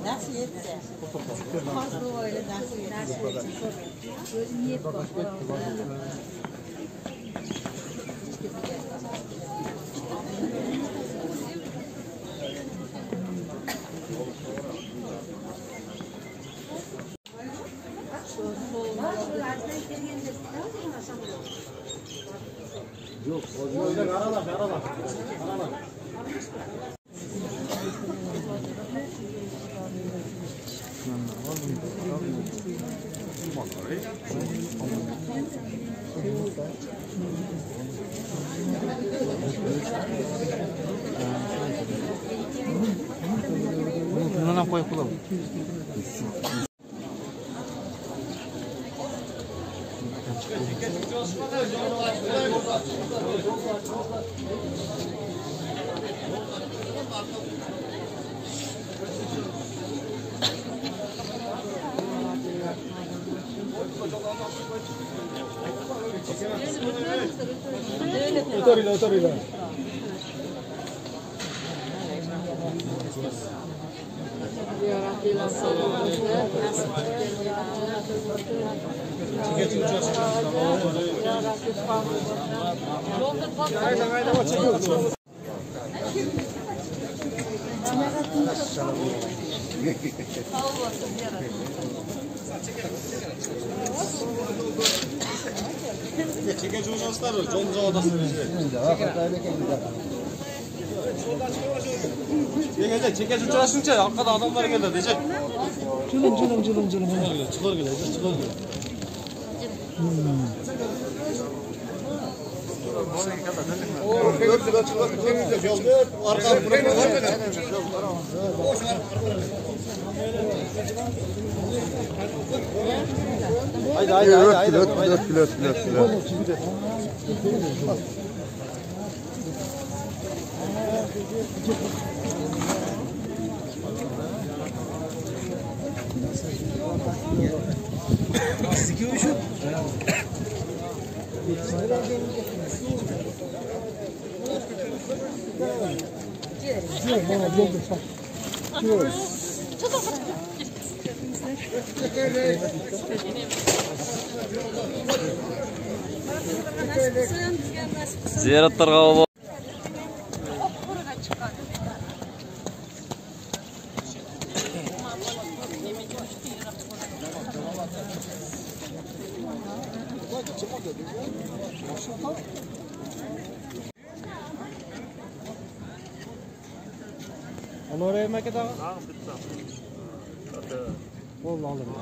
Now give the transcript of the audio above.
Nasıl yetse? Fazla öyle nasıl yetse? Gözüm yet bak. Yok, o yüzden aralar. Bundan koy kulağım. Otorila. Çeke çoğuşaslar var. Jonca odasını bize. Çeke çoğuşasınca arkada adamlar geldi diyecek. Cılım. Çıkar gele. Haydi. 4 kilo. Sikiyor şu. Ziyaretler Oraya yemek et abi. Vallahi alırım.